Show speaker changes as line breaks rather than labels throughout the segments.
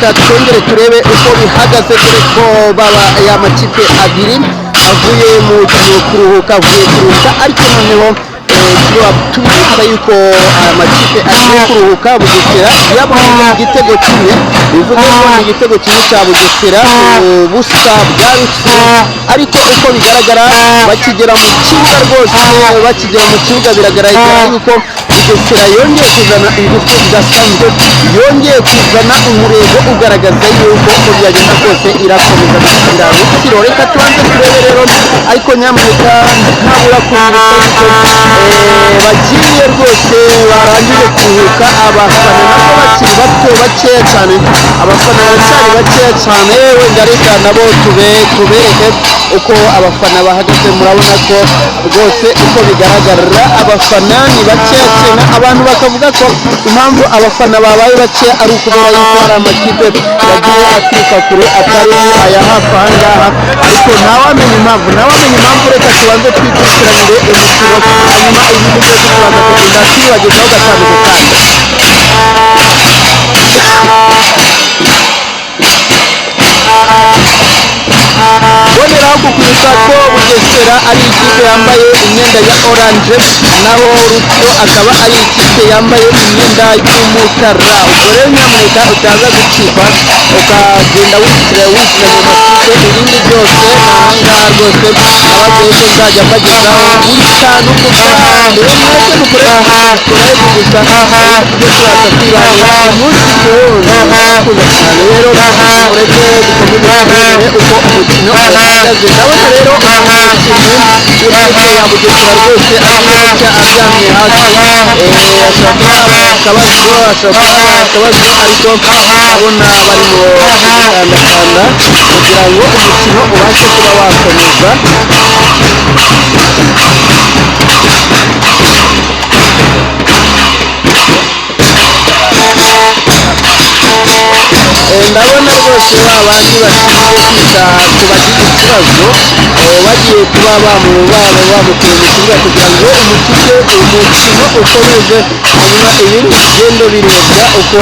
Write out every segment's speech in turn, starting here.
reka twongere turebe uko bihagaze dore ko baba aya makipe abiri avuye mu kuruhuka ariko noneho tubibutsa yuko aya makipe agiye kuruhuka Bugesera yabonye igitego kimwe bivuze ko ni igitego kimwe cya Bugesera ubusa bwa Rutsiro ariko uko bigaragara bakigera mu kibuga rwose bakigera mu kibuga biragaragara yuko Bugesera yongeye kuzana ingufu zidasanzwe yongeye kuzana umurego ugaragaza yuko uko byagenda kose irakomeza gutsinda Rutsiro reka tubanze turebe rero ariko nyamuneka ntabura kubibutsa bagiye rwose barangije kuruhuka abafana nabo bakiri bato bakeya cyane abafana baracyari bakeya cyane wenda reka nabo tubereke uko abafana bahagaze murabona ko rwose uko bigaragarira abafana ni bakeya cyane abantu bakavuga ko impamvu abafana babaye bakeya ari ukubera yuko hari amakipe yagiye aturuka kure atari aya hafi aha ngaha ariko ntawamenya impamvu reka tubanze twikurikiranire umukino hanyuma ibintu byose tubanza kugenda tubibagezaho gatanu ku kandi boneraho kukwibutsa ko Bugesera ari ikipe yambaye imyenda ya oranje naho Rutsiro akaba ari ikipe yambaye imyenda y'umukara ubwo rero nyamuneka utaza gucikwa ukagenda wishyiranye amakipe ibindi byose ahangaha rwose ababyeyi ko nzajya mbagezaho buri kantu ku kandi mwese mukorere gusa ibyo turaza kwibanira umunsi ku wundi murakoze cyane rero mureke dukomeze uko umukino uhagaze ndabona rero umukinnyi w'ikipe ya Bugesera rwose aryamye hasi ashobora kuba akabazo ariko ndabona barimo gukandakanda kugira ngo umukino ubashe kuba wakomeza ndabona rwose babandi bashinzwe kwita ku bagize ikibazo bagiye kuba bamukura mu kibuga kugira ngo umukino ukomeze hanyuma ibindi bigendo birebwa uko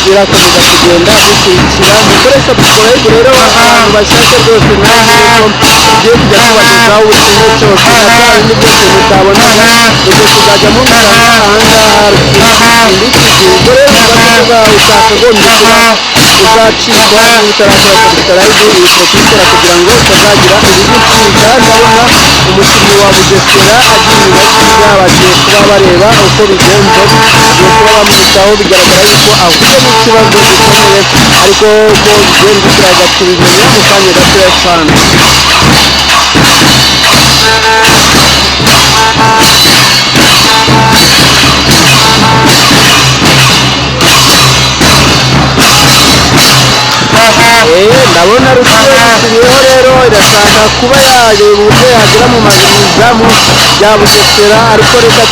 birakomeza kugenda bikurikira mukoresha subscribe rero abantu bashaka rwose nanjye ko tugiye kujya tubagezaho buri kimwe cyose n'ibindi byose mutabona ubwo tuzajya mubona ahangaha ubwo rero utakagombye kuba uzacikwa utarakora subscribe ikora kugira ngo utazagira ibigucika ndabona umukinnyi wa Bugesera agiye bakiga bagiye kuba bareba uko bigenze bagiye kuba bamwitaho bigaragara yuko ahuye n'ikibazo gikomeye ariko ko bigenze turaza kubimenya mu kanya gatoya cyane ndabona Rutsiro yisubiyeho rero irashaka kuba yareba uburyo yagera mu mazamu ya Bugesera ariko reka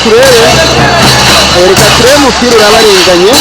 turebe umupira urabarenganye